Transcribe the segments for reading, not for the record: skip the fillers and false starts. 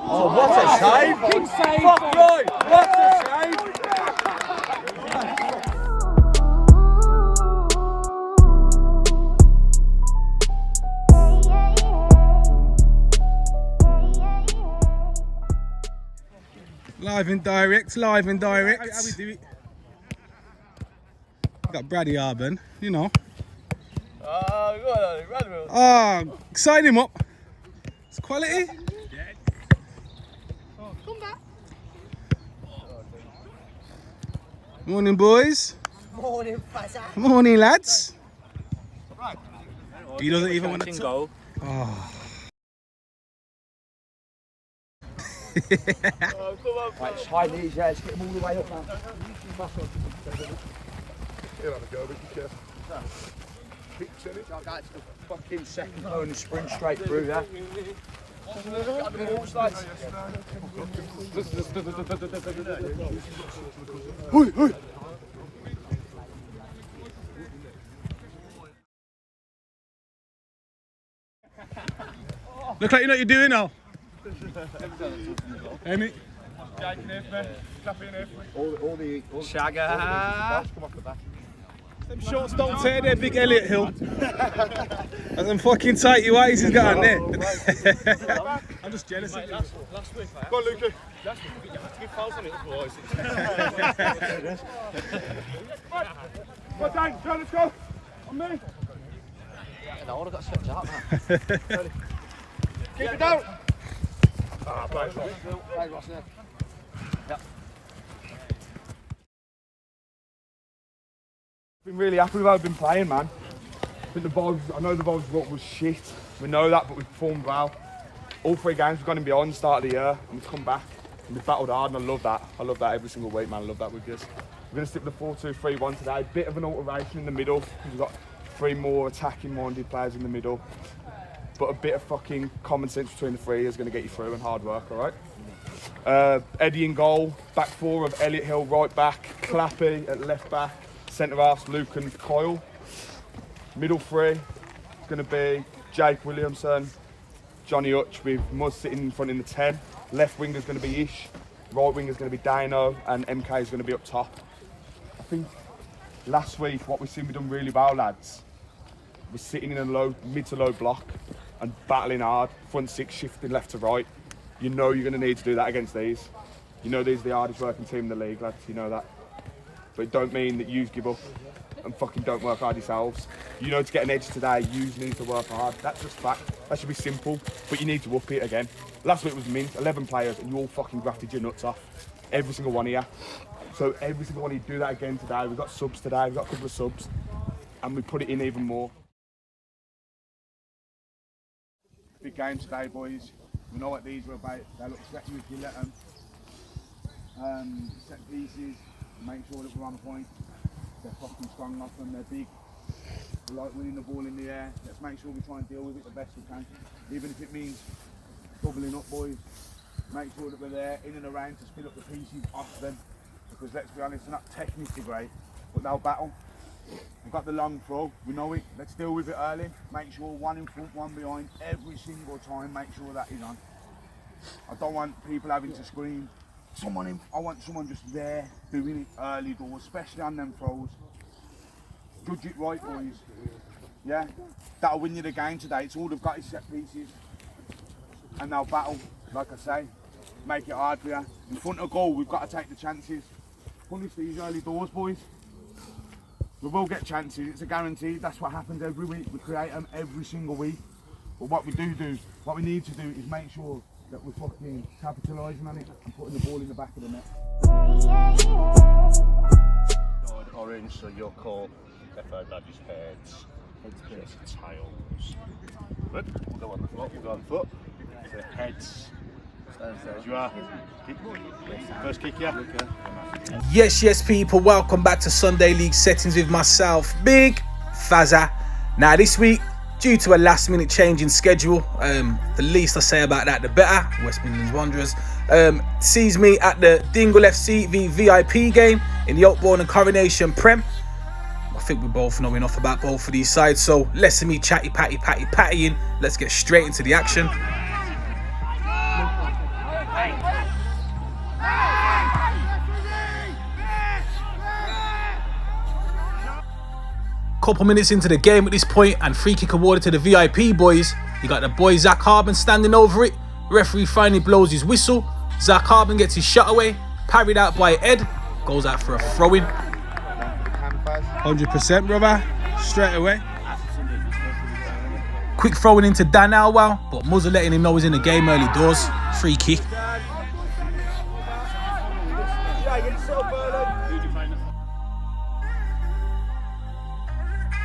Oh, what a save! Big save. Fuck right! What a save! Live and direct. How we do it? Got Brady Arben, you know. Sign him up. It's quality. Come back. Morning, boys. Morning, Fazza. Morning, lads. He doesn't even want to go. Oh. Right, slide these, let's get them all the way up now. He'll have a go, but be careful. That's the fucking second phone and sprint straight through there. Look like you know what you're doing now. Any? All the Shagger. come off the back. Them shorts don't tear there, big Elliot Hill. And them fucking tighty whities he's got on there. I'm just jealous of you. Go on, Lukey. Go on, Dan, let's go. On me. I would have got swept out, man. Keep it down. Play Ross now. Been really happy with how we've been playing, man. I know the vibes was shit. We know that, but we performed well. All 3 games we've gone in beyond the start of the year, and we've come back and we've battled hard, and I love that. I love that every single week, man. I love that with us. We're going to stick with the 4-2-3-1 today. Bit of an alteration in the middle, because we've got 3 more attacking-minded players in the middle. But a bit of fucking common sense between the 3 is going to get you through, and hard work, all right? Eddie in goal, back 4 of Elliot Hill, right back, Clappy at left back, centre halves, Luke and Kyle. Middle 3 is going to be Jake Williamson, Johnny Hutch with Muzz sitting in front in the 10. Left wing is going to be Ish, right wing is going to be Dino, and MK is going to be up top. I think last week what we've seen we've done really well, lads, was sitting in a mid to low block and battling hard, front 6 shifting left to right. You know you're going to need to do that against these. You know these are the hardest working team in the league, lads, you know that. But it don't mean that you give up and fucking don't work hard yourselves. You know to get an edge today, you need to work hard. That's just fact. That should be simple, but you need to up it again. Last week was mint, 11 players, and you all fucking grafted your nuts off. Every single one of you. So every single one of you do that again today. We've got subs today, we've got a couple of subs, and we put it in even more. Big game today, boys. We know what these are about. They look threatening if you let them. Set pieces, make sure that we're on point. They're fucking strong off them, they're big. We like winning the ball in the air. Let's make sure we try and deal with it the best we can. Even if it means doubling up, boys. Make sure that we're there, in and around to spin up the pieces off them. Because let's be honest, they're not technically great, but they'll battle. We've got the long throw, we know it. Let's deal with it early. Make sure 1 in front, 1 behind, every single time. Make sure that is on. I don't want people having to scream. Someone in, I want someone just there doing it early doors, especially on them throws. Judge it right, boys. Yeah, that'll win you the game today. It's all they've got is set pieces, and they'll battle. Like I say, make it hard for you. In front of goal, we've got to take the chances. Punish these early doors, boys. We will get chances. It's a guarantee. That's what happens every week. We create them every single week. But what we what we need to do is make sure that we're fucking capitalising on it and putting the ball in the back of the net. Orange, so your call. FO badges, heads, chests, tails. Good. We'll go on the foot. We'll go on the foot. So heads. As you are. Kick. First kick, yeah. Yes, people, welcome back to Sunday League Settings with myself, Big Fazza. Now this week, due to a last minute change in schedule, the least I say about that the better. West Midlands Wanderers sees me at the Dingle FC v VIP game in the Oakbourne and Coronation Prem. My think we both know enough about both of these sides, so less of me pattying. Let's get straight into the action. Couple minutes into the game at this point, and free kick awarded to the VIP boys. You got the boy Zach Harbin standing over it. Referee finally blows his whistle. Zach Harbin gets his shot away, parried out by Ed, goes out for a throw-in. 100%, brother, straight away. Quick throwing into Dan Alwell, but Muzza letting him know he's in the game early doors. Free kick.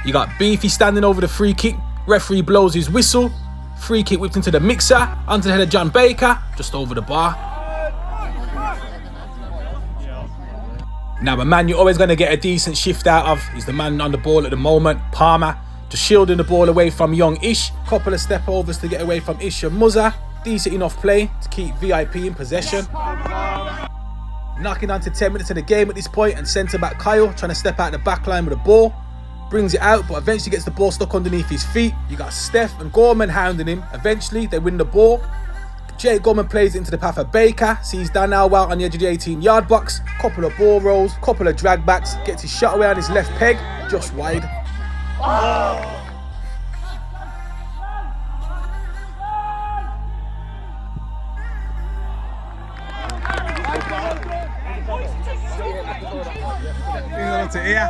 You got Beefy standing over the free kick. Referee blows his whistle. Free kick whipped into the mixer, onto the head of John Baker, just over the bar. Now, the man you're always going to get a decent shift out of is the man on the ball at the moment, Palmer. Just shielding the ball away from young Ish. Couple of step overs to get away from Ish and Muzza. Decent enough play to keep VIP in possession. Knocking on to 10 minutes of the game at this point, and centre back Kyle trying to step out the back line with the ball. Brings it out, but eventually gets the ball stuck underneath his feet. You got Steph and Gorman hounding him. Eventually, they win the ball. Jake Gorman plays it into the path of Baker. Sees Dan Alwell on the edge of the 18-yard box. Couple of ball rolls, couple of drag backs. Gets his shot away on his left peg, just wide. To here.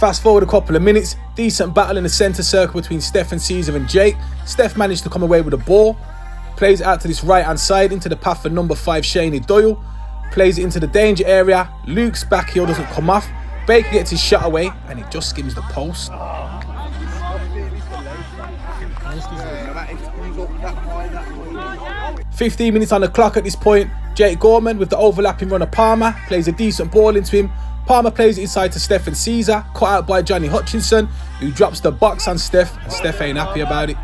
Fast forward a couple of minutes, decent battle in the centre circle between Steph and Caesar and Jake. Steph managed to come away with the ball, plays it out to this right hand side into the path for number 5 Shaney Doyle, plays it into the danger area. Luke's back heel doesn't come off. Baker gets his shot away and it just skims the post. 15 minutes on the clock at this point. Jake Gorman with the overlapping run of Palmer plays a decent ball into him. Palmer plays it inside to Steph and Caesar, cut out by Johnny Hutchinson, who drops the box on Steph, and Steph ain't happy about it.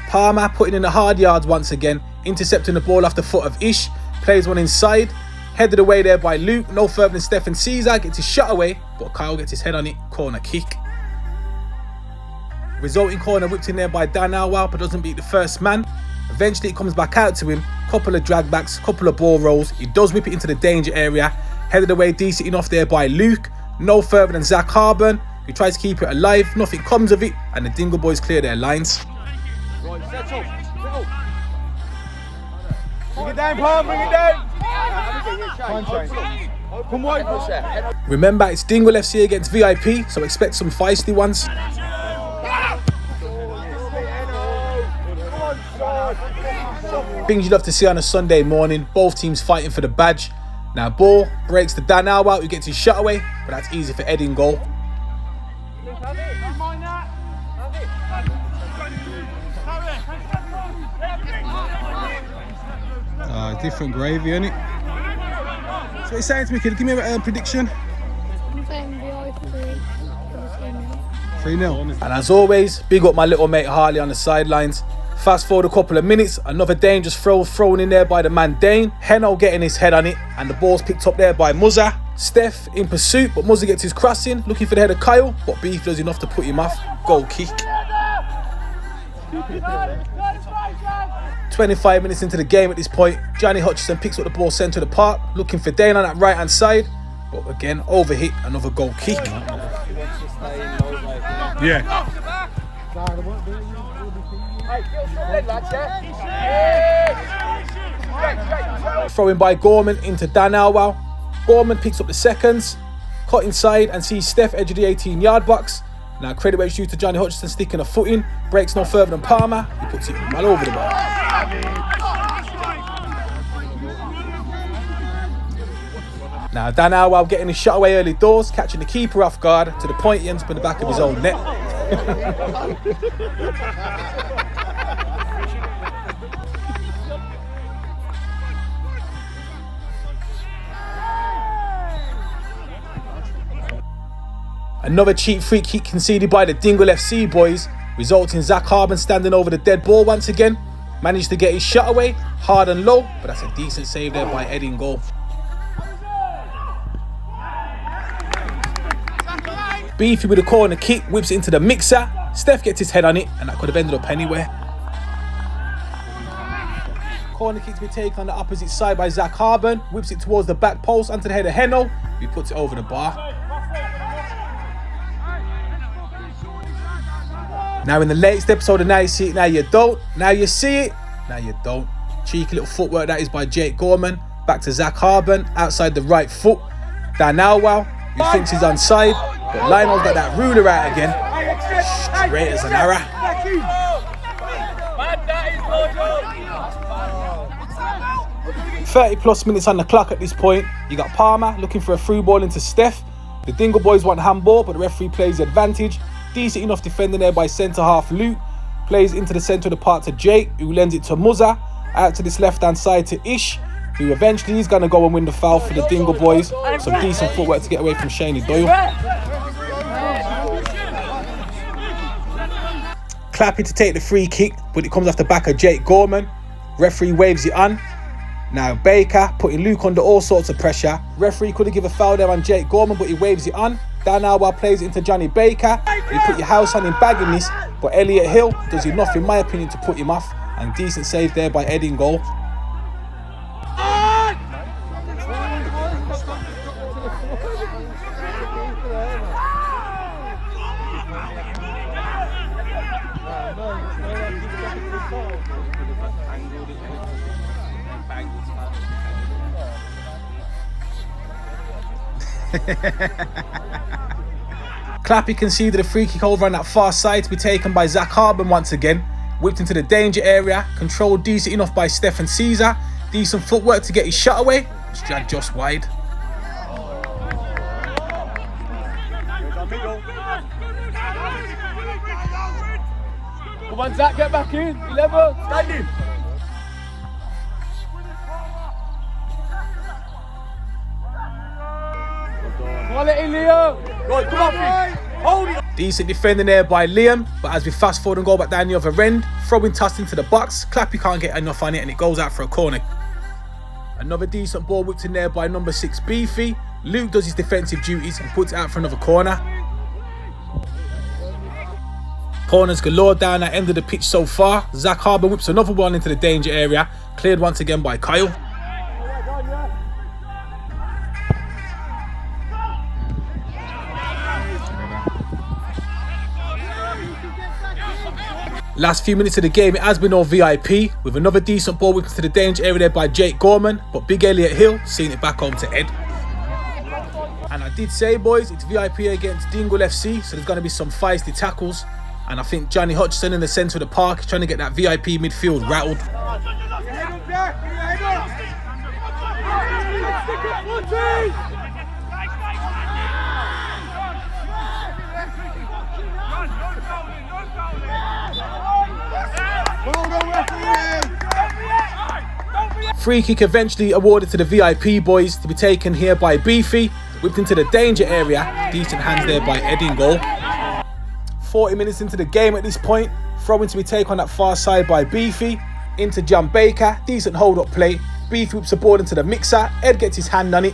Palmer putting in the hard yards once again, intercepting the ball off the foot of Ish, plays one inside, headed away there by Luke, no further than Steph and Caesar, gets his shot away, but Kyle gets his head on it, corner kick. Resulting corner whipped in there by Dan Alwell, but doesn't beat the first man. Eventually it comes back out to him, couple of drag backs, couple of ball rolls. He does whip it into the danger area, headed away decent enough there by Luke, no further than Zach Harbin, who tries to keep it alive. Nothing comes of it, and the Dingle boys clear their lines. Right, settle. Bring it down, Palm, bring it down. Come wide, push that. Remember, it's Dingle FC against VIP, so expect some feisty ones. Things you'd love to see on a Sunday morning, both teams fighting for the badge. Now ball breaks to Dan Alwell, who gets his shot away, but that's easy for Ed in goal. Different gravy, isn't it? So what are you saying to me, kid? Give me a prediction. I'm saying VIP 3-0. And as always, big up my little mate Harley on the sidelines. Fast forward a couple of minutes, another dangerous throw thrown in there by the man Dane. Heno getting his head on it, and the ball's picked up there by Muzza. Steph in pursuit, but Muzza gets his cross in, looking for the head of Kyle, but Beef does enough to put him off. Goal kick. 25 minutes into the game at this point, Johnny Hutchinson picks up the ball centre of the park, looking for Dane on that right hand side, but again, overhit, another goal kick. Yeah. Throwing by Gorman into Dan Alwell. Gorman picks up the seconds, cut inside and sees Steph edge of the 18-yard box. Now credit where it's due to Johnny Hutchinson sticking a foot in, breaks no further than Palmer, he puts it well over the bar. Now Dan Alwell getting his shot away early doors, catching the keeper off guard to the point he ends up in the back of his own net. Another cheap free kick conceded by the Dingle FC boys, resulting in Zach Harben standing over the dead ball once again. Managed to get his shot away, hard and low, but that's a decent save there by Dingle. Beefy with a corner kick, whips it into the mixer. Steph gets his head on it, and that could have ended up anywhere. Corner kick to be taken on the opposite side by Zach Harben, whips it towards the back post onto the head of Heno, who puts it over the bar. Now in the latest episode of Now You See It, Now You Don't. Now you see it, now you don't. Cheeky little footwork that is by Jake Gorman. Back to Zach Harben, outside the right foot. Dan Alwell, who thinks he's onside, but Lionel's got that ruler out again. Straight as an arrow. 30 plus minutes on the clock at this point. You got Palmer looking for a through ball into Steph. The Dingle boys want handball, but the referee plays the advantage. Decent enough defending there by centre half Luke. Plays into the centre of the park to Jake, who lends it to Muzza. Out to this left hand side to Ish, who eventually is going to go and win the foul for the Dingle boys. Some decent footwork to get away from Shaney Doyle. Clappy to take the free kick, but it comes off the back of Jake Gorman. Referee waves it on. Now Baker putting Luke under all sorts of pressure. Referee could have given a foul there on Jake Gorman, but he waves it on. Dan Alwell plays it into Johnny Baker. You put your house on him bagging this, but Elliot Hill does enough in my opinion to put him off. And decent save there by Dingle. Clappy conceded a free kick over on that far side to be taken by Zach Harben once again. Whipped into the danger area, controlled decent enough by Stefan Caesar. Decent footwork to get his shot away. It's dragged just wide. Come on, Zach, get back in. 11, stand in. Quality, Leo. Right, come on, Finn. Hold it. Decent defending there by Liam, but as we fast forward and go back down the other end, throwing tossed into the box, Clappy can't get enough on it and it goes out for a corner. Another decent ball whipped in there by number 6 Beefy. Luke does his defensive duties and puts it out for another corner. Corners galore down that end of the pitch so far. Zach Harben whips another one into the danger area, cleared once again by Kyle. Last few minutes of the game, it has been all VIP, with another decent ball whipped to the danger area there by Jake Gorman, but Big Elliot Hill seeing it back home to Ed. And I did say, boys, it's VIP against Dingle FC, so there's going to be some feisty tackles. And I think Johnny Hutchison in the centre of the park is trying to get that VIP midfield rattled. Free kick eventually awarded to the VIP boys to be taken here by Beefy. Whipped into the danger area. Decent hands there by Dingle. 40 minutes into the game at this point. Throwing to be taken on that far side by Beefy. Into John Baker. Decent hold up play. Beefy whips the ball into the mixer. Ed gets his hand on it.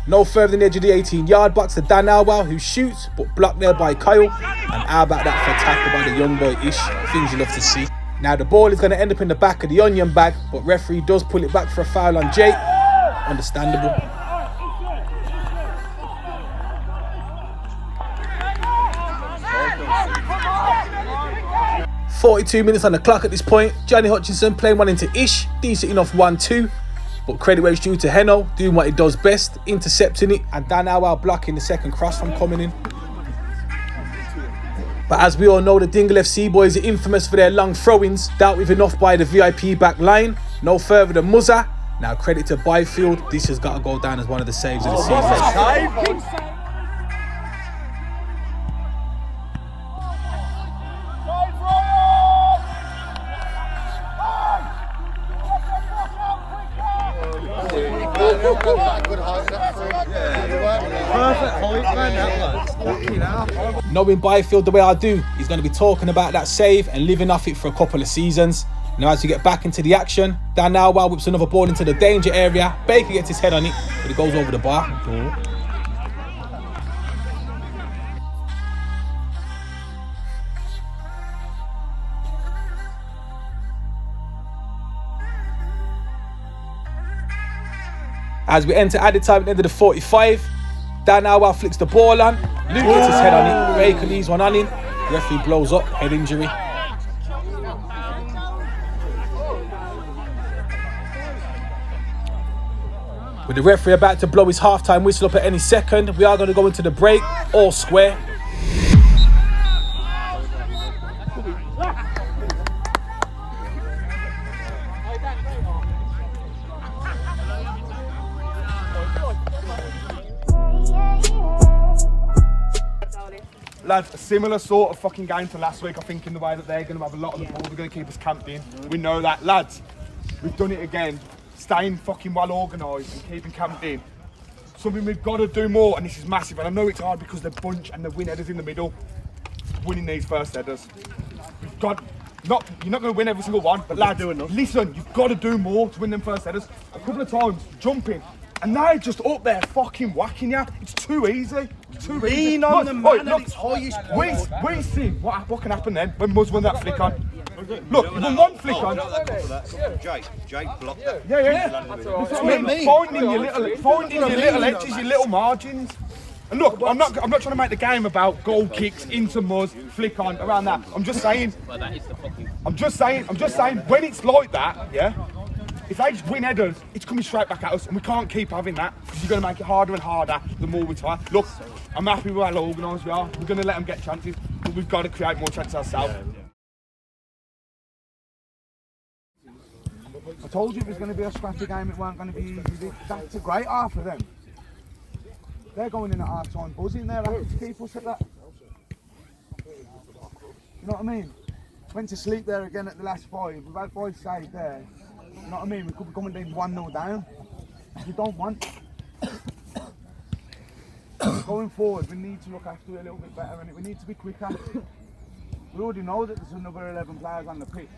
No further than the edge of the 18-yard box to Dan Alwell, who shoots, but blocked there by Kyle. And how about that for a tackle by the young boy Ish? Things you love to see. Now the ball is going to end up in the back of the onion bag, but referee does pull it back for a foul on Jake. Understandable. "42 minutes on the clock at this point. Johnny Hutchinson playing one into Ish. Decent enough 1-2. But credit where it's due to Heno, doing what he does best, intercepting it, and Dan Alwell blocking the second cross from coming in. But as we all know, the Dingle FC boys are infamous for their long throw-ins, dealt with enough by the VIP back line. No further than Muzza. Now credit to Byfield, this has got to go down as one of the saves of the season. Perfect height, man, that was. Knowing Byfield the way I do, he's going to be talking about that save and living off it for a couple of seasons. Now as we get back into the action, Dan Narwhal whips another ball into the danger area. Baker gets his head on it, but it goes over the bar. As we enter added time at the end of the 45, Dan Narwhal flicks the ball on. Luke gets his head on it. Baker leaves one on him. Referee blows up, head injury. With the referee about to blow his half-time whistle up at any second, we are going to go into the break, all square. Lads, a similar sort of fucking game to last week, I think, in the way that they're going to have a lot of the ball. They're going to keep us camped in. We know that. Lads, we've done it again. Staying fucking well organised and keeping camped in. Something we've got to do more, and this is massive. And I know it's hard because they're bunch and the win headers in the middle. Winning these first headers. We've got... you're not going to win every single one, but lads, listen, you've got to do more to win them first headers. A couple of times, jumping, and they're just up there fucking whacking you. It's too easy. It's too easy. Lean on the man at its highest point. We see what can happen then when Muzz won that flick on. Look, you won one flick on. Jake blocked that. Yeah. That's what I mean. Finding your little edges, your little margins. And look, I'm not trying to make the game about goal kicks into Muzz, flick on, around that. I'm just saying, when it's like that, yeah, if they just win headers, it's coming straight back at us, and we can't keep having that, because you're going to make it harder and harder the more we try. Look, I'm happy with how organised we are. We're going to let them get chances, but we've got to create more chances ourselves. I told you it was going to be a scrappy game, it weren't going to be easy. That's a great half for them. They're going in at half time buzzing there, happy to keep us at that. You know what I mean? Went to sleep there again at the last 5. We've had 5 saves there. You know what I mean? We could be coming down 1-0 down. We don't want. Going forward, we need to look after it a little bit better, and we need to be quicker. We already know that there's another 11 players on the pitch.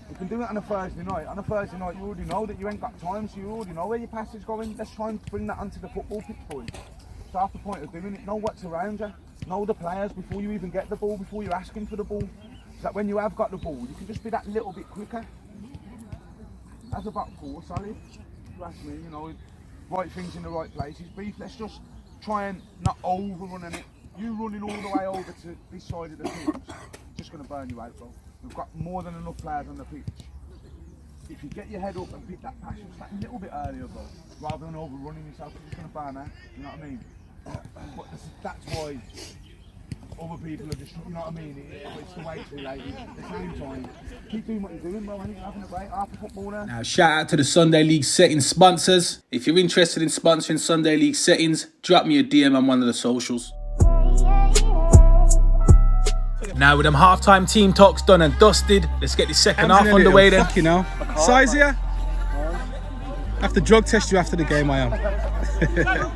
We can do it on a Thursday night. On a Thursday night, you already know that you ain't got time, so you already know where your pass is going. Let's try and bring that onto the football pitch for you. That's half the point of doing it. Know what's around you. Know the players before you even get the ball, before you're asking for the ball. So that when you have got the ball, you can just be that little bit quicker. As a back four, solid. You ask me, you know, right things in the right places. Beef, let's just try and not overrunning it. You running all the way over to this side of the pitch, just going to burn you out, bro. We've got more than enough players on the pitch. If you get your head up and pick that pass just that little bit earlier, bro, rather than overrunning yourself, you're just going to burn out. You know what I mean? But that's why other people are just, you know what I mean? It's the way to late. At the same time, keep doing what you're doing, bro. You're having a great half a footballer. Now, shout out to the Sunday League Settings sponsors. If you're interested in sponsoring Sunday League Settings, drop me a DM on one of the socials. Now with them half-time team talks done and dusted, let's get the second half underway then. Fuck you know. Size here? I have to drug test you after the game, I am.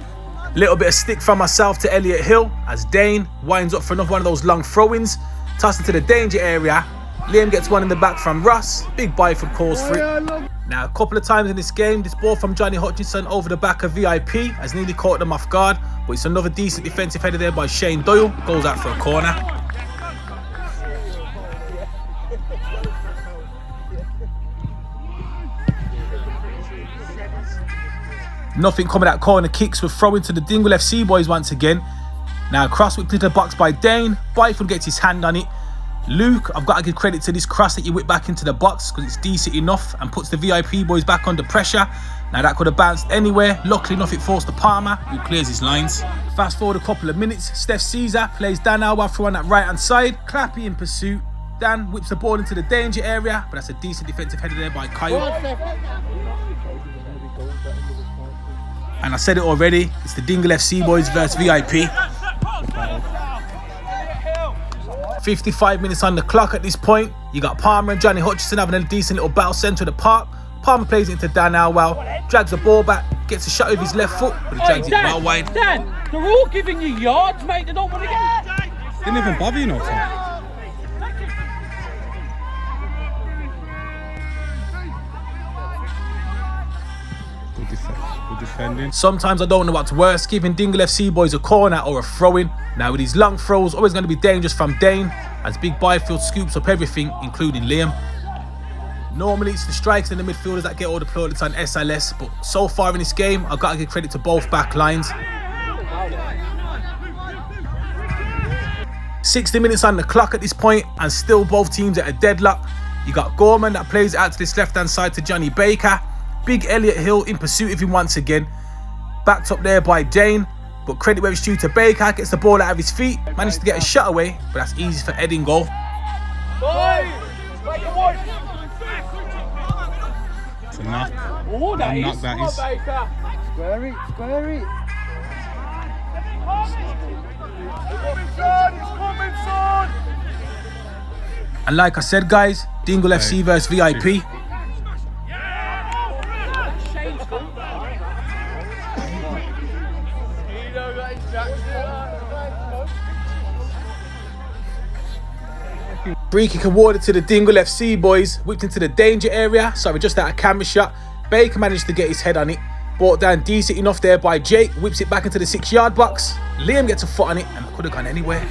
Little bit of stick from myself to Elliot Hill as Dane winds up for another one of those long throw-ins. Tossed into the danger area. Liam gets one in the back from Russ. Big buy from calls for it. Now a couple of times in this game, this ball from Johnny Hutchinson over the back of VIP has nearly caught them off guard, but it's another decent defensive header there by Shane Doyle. Goes out for a corner. Nothing coming out corner kicks with throwing to the Dingle FC boys once again. Now cross whipped into the box by Dane. Byfield gets his hand on it. Luke, I've got to give credit to this cross that you whip back into the box because it's decent enough and puts the VIP boys back under pressure. Now that could have bounced anywhere. Luckily enough it falls to Palmer, who clears his lines. Fast forward a couple of minutes. Steph Caesar plays Dan Narwhal through on that right hand side. Clappy in pursuit. Dan whips the ball into the danger area, but that's a decent defensive header there by Kyle. And I said it already, it's the Dingle FC boys versus VIP. 55 minutes on the clock at this point. You got Palmer and Johnny Hutchinson having a decent little battle centre of the park. Palmer plays it into Dan Narwhal, drags the ball back, gets a shot with his left foot, but he drags it well wide. Dan, they're all giving you yards, mate. They don't want to get. Didn't even bother you, no time. Good defending. Sometimes I don't know what's worse, giving Dingle FC boys a corner or a throw-in. Now with these long throws, always going to be dangerous from Dane, as Big Byfield scoops up everything, including Liam. Normally it's the strikers and the midfielders that get all the plaudits on SLS, but so far in this game, I've got to give credit to both back lines. 60 minutes on the clock at this point, and still both teams at a deadlock. You got Gorman that plays it out to this left-hand side to Johnny Baker. Big Elliot Hill in pursuit of him once again. Backed up there by Dane, but credit where it's due to Baker. Gets the ball out of his feet, managed to get a shot away, but that's easy for Dingle. It's a knock. Oh, that knock that is. Square it, square it. And like I said, guys, Dingle FC versus VIP. Free kick awarded to the Dingle FC boys, whipped into the danger area, sorry, just out of camera shot. Baker managed to get his head on it, brought down decent enough there by Jake, whips it back into the 6-yard box. Liam gets a foot on it, and it could have gone anywhere.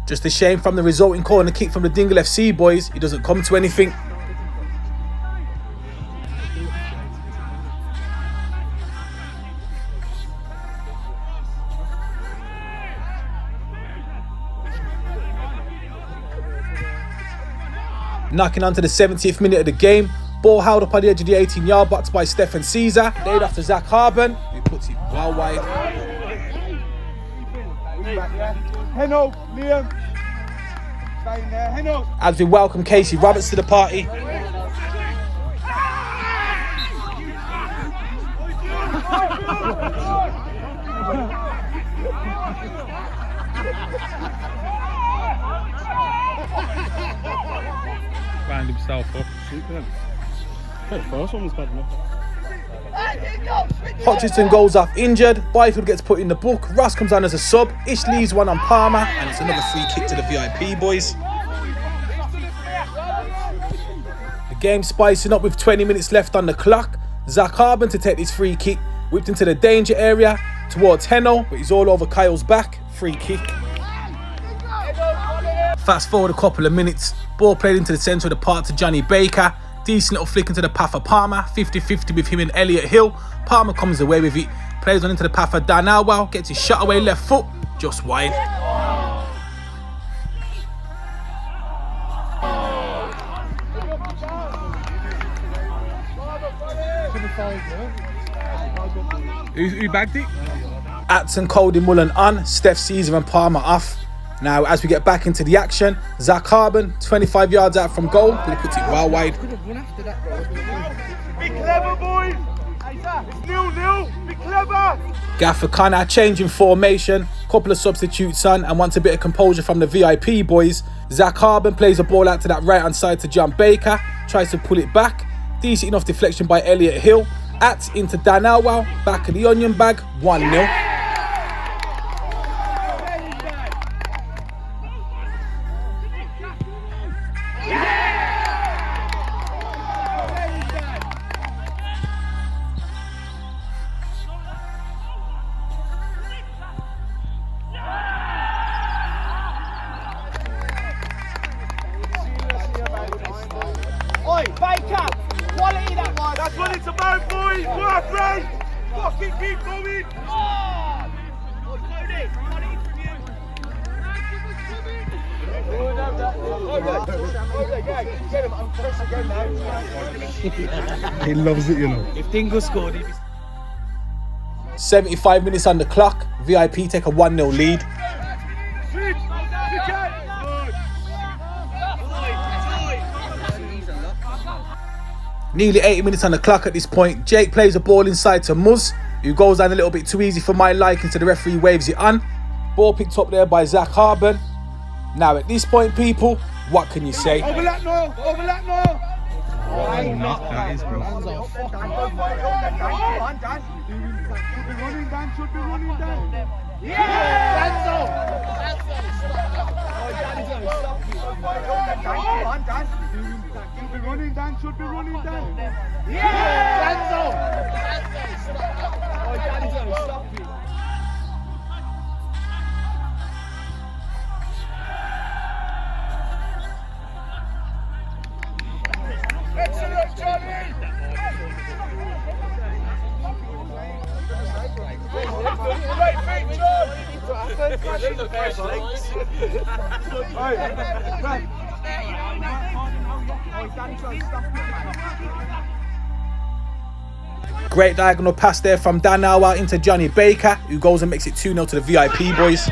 Just a shame from the resulting corner kick from the Dingle FC boys, it doesn't come to anything. Knocking onto the 70th minute of the game. Ball held up on the edge of the 18-yard box by Stefan Caesar. Laid off to Zach Harben, who puts it well wide. Heno, Liam. Stay in there, Heno. As we welcome Casey Roberts to the party. Found himself up. The first one was bad enough. Hutchinson goes off injured. Byfield gets put in the book. Ross comes on as a sub. Ish leaves one on Palmer, and it's another free kick to the VIP boys. The game spicing up with 20 minutes left on the clock. Zach Harben to take this free kick, whipped into the danger area towards Heno, but he's all over Kyle's back. Free kick. Fast forward a couple of minutes. Ball played into the centre of the park to Johnny Baker. Decent little flick into the path of Palmer. 50-50 with him and Elliot Hill. Palmer comes away with it. Plays on into the path of Dan Alwell. Gets his shot away left foot. Just wide. Who bagged it? Atson, Cody Mullen on. Steph Caesar and Palmer off. Now, as we get back into the action, Zach Harben, 25 yards out from goal, but he puts it well wide. Be clever, boys. It's 0-0. Be clever. Gaffer Connor changing formation, couple of substitutes on, and wants a bit of composure from the VIP boys. Zach Harben plays the ball out to that right-hand side to John Baker, tries to pull it back. Decent enough deflection by Elliot Hill. At into Dan Alwell, back of the onion bag, 1-0. Oi, Baker! Quality that one! That's what it's about, boys! Work rate! Fucking keep going! Oh! He loves it, you know. If Dingle scored, he'd be... 75 minutes on the clock. VIP take a 1-0 lead. Nearly 80 minutes on the clock at this point. Jake plays the ball inside to Muzz, who goes down a little bit too easy for my liking, so the referee waves it on. Ball picked up there by Zach Harben. Now at this point, people, what can you say? Overlap now! Overlap now! What a knock that is, bro. Great diagonal pass there from Dingle into Johnny Baker, who goes and makes it 2-0 to the VIP boys.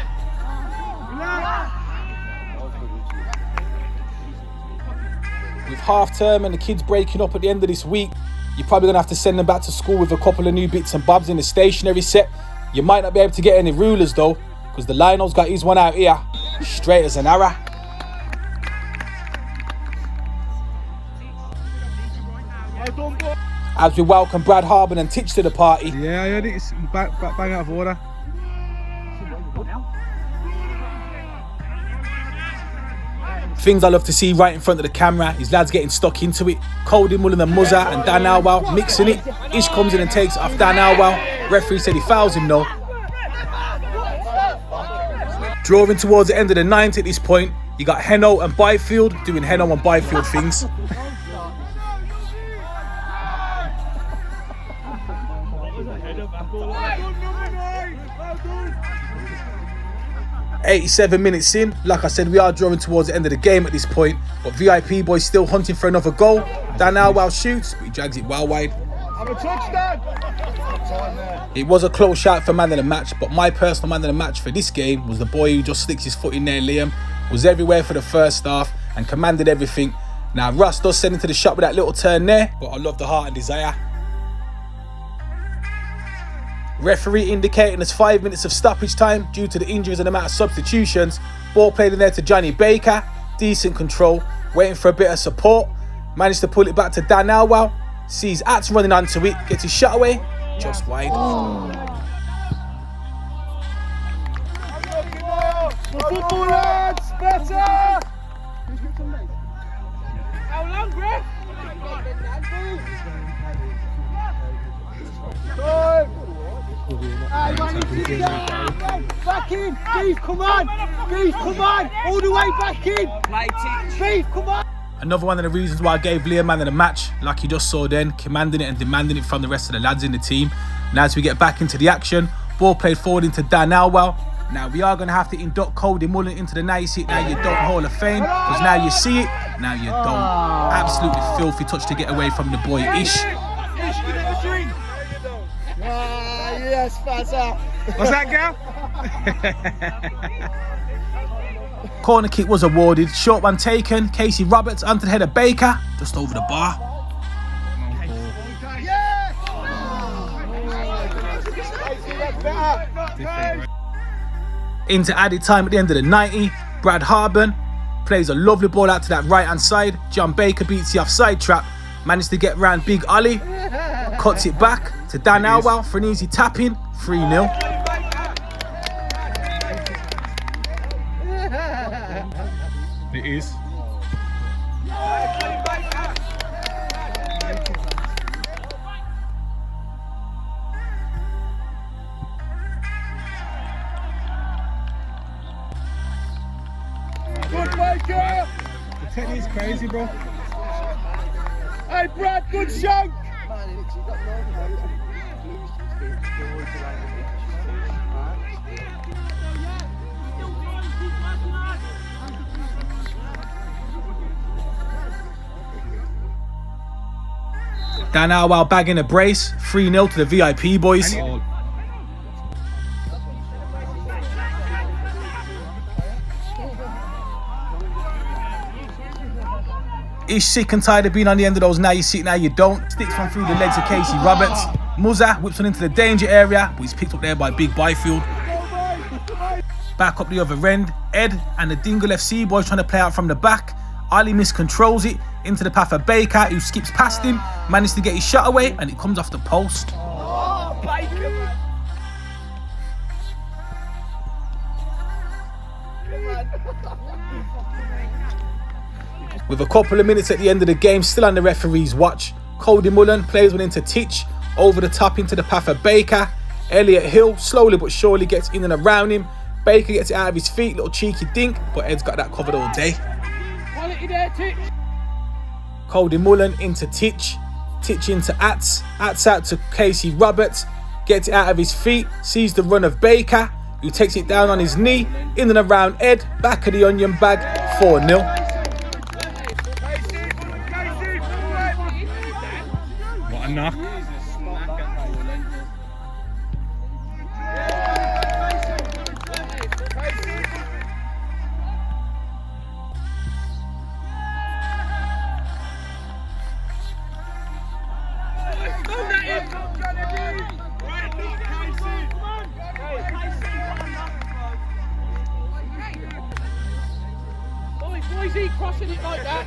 With half term and the kids breaking up at the end of this week, you're probably going to have to send them back to school with a couple of new bits and bobs in the stationery set. You might not be able to get any rulers though, because the Lionel's got his one out here, straight as an arrow. As we welcome Brad Harben and Titch to the party. Yeah, I heard it. It's bang out of order. Things I love to see right in front of the camera is lads getting stuck into it. Cody Mullen and Muzza and Dingle mixing it. Ish comes in and takes it off Dingle. Referee said he fouls him though. Drawing towards the end of the 9th at this point, you got Heno and Byfield doing Heno and Byfield things. "87 minutes in, like I said, we are drawing towards the end of the game at this point, but VIP boys still hunting for another goal. Dingle shoots, but he drags it well wide. It was a close shout for man of the match, but my personal man of the match for this game was the boy who just sticks his foot in there, Liam. Was everywhere for the first half and commanded everything. Now Russ does send into the shot with that little turn there, but I love the heart and desire. Referee indicating there's 5 minutes of stoppage time due to the injuries and amount of substitutions. Ball played in there to Johnny Baker. Decent control, waiting for a bit of support. Managed to pull it back to Dingle. Sees Ats running onto it, gets his shot away, just wide. Football lads, better! How long, Prem? Back in! Beef, come on! Beef, come on! All the way back in! Beef, come on! Another one of the reasons why I gave Liam man of the match, like you just saw then, commanding it and demanding it from the rest of the lads in the team. Now as we get back into the action, ball played forward into Dingle. Now we are going to have to induct Cody Mullen into the Now You See It, Now You Don't Hall of Fame, because now you see it, now you don't. Absolutely filthy touch to get away from the boy Ish. Yes, Fazza. What's that, gal? Corner kick was awarded, short one taken, Casey Roberts onto the head of Baker, just over the bar. Into added time at the end of the 90, Brad Harben plays a lovely ball out to that right hand side. John Baker beats the offside trap, managed to get round Big Ollie, cuts it back to Dingle for an easy tap in, 3-0. It is. Good Baker! The technique's crazy, bro. Hey Brad, good shout! Dingle bagging a brace, 3-0 to the VIP boys. He's sick and tired of being on the end of those Now You See It, Now You Don't. Sticks one through the legs of Casey Roberts. Muzza whips one into the danger area, but he's picked up there by Big Byfield. Back up the other end, Ed and the Dingle FC boys trying to play out from the back. Ali miscontrols it, into the path of Baker, who skips past him, managed to get his shot away, and it comes off the post. Oh, Baker! With a couple of minutes at the end of the game, still on the referee's watch, Cody Mullen plays one into Titch, over the top into the path of Baker. Elliot Hill slowly but surely gets in and around him. Baker gets it out of his feet, little cheeky dink, but Ed's got that covered all day. Quality there, Titch. Cody Mullen into Titch, Titch into Ats out to Casey Roberts, gets it out of his feet, sees the run of Baker, who takes it down on his knee, in and around Ed, back of the onion bag, 4-0. What a knock. Why is he crossing it like that?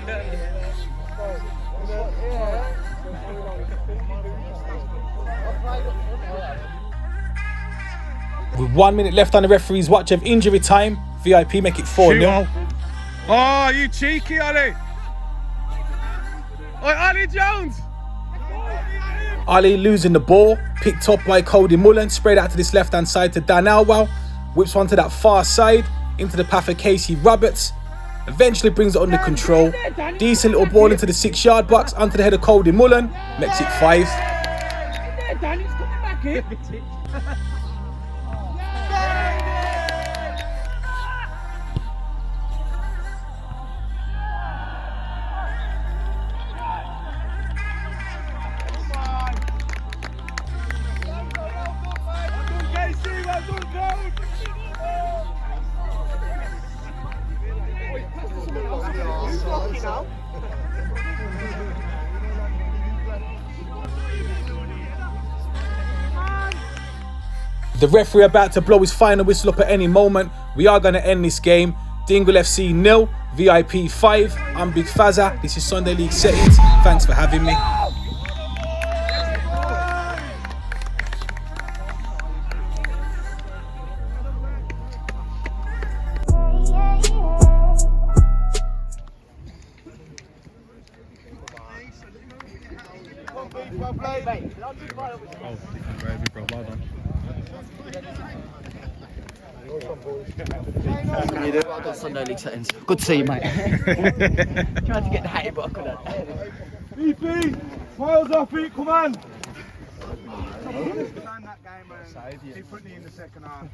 With 1 minute left on the referee's watch of injury time, VIP make it 4-0. Oh, you cheeky, Ollie. Oi, Ollie Jones. Ali losing the ball, picked up by Cody Mullen, sprayed out to this left-hand side to Dan Elwell, whips one to that far side, into the path of Casey Roberts, eventually brings it under control. Decent little ball into the 6-yard box, onto the head of Cody Mullen, makes it 5. Dan, it's coming back here. The referee about to blow his final whistle up at any moment. We are going to end this game. Dingle FC 0, VIP 5. I'm Big Fazza. This is Sunday League Settings. Thanks for having me. Well done, Sunday League Settings. Good to see you, mate. Tried to get the hat, but I couldn't. BP, miles off it, come on. That game differently in the second half.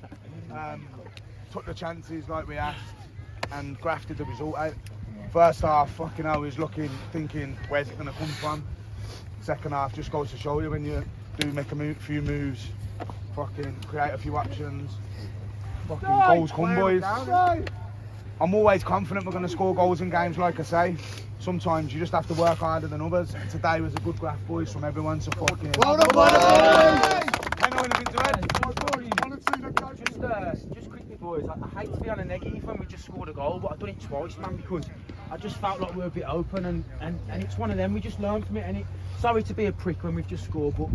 Took the chances like we asked and grafted the result out. First half, fucking hell, we was looking, thinking, where's it going to come from? Second half just goes to show you when you do make a few moves, fucking create a few options. Fucking goals come, boys. I'm always confident we're going to score goals in games, like I say. Sometimes you just have to work harder than others. Today was a good graft, boys, from everyone, so fucking... Well done, boys! Just quickly, boys, I hate to be on a negative when we just scored a goal, but I've done it twice, man, because I just felt like we were a bit open, and it's one of them, we just learned from it, and sorry to be a prick when we've just scored, but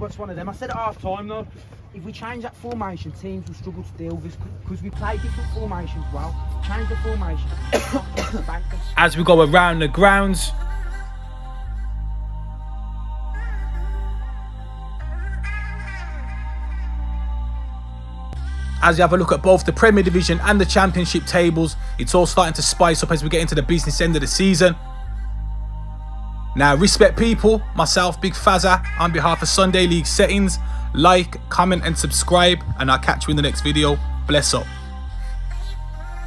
it's one of them. I said at half time though, if we change that formation, teams will struggle to deal with this, because we play different formations well. Change the formation. As we go around the grounds, as you have a look at both the Premier Division and the Championship tables, it's all starting to spice up as we get into the business end of the season. Now, respect people, myself, Big Fazza, on behalf of Sunday League Settings, like, comment and subscribe, and I'll catch you in the next video. Bless up.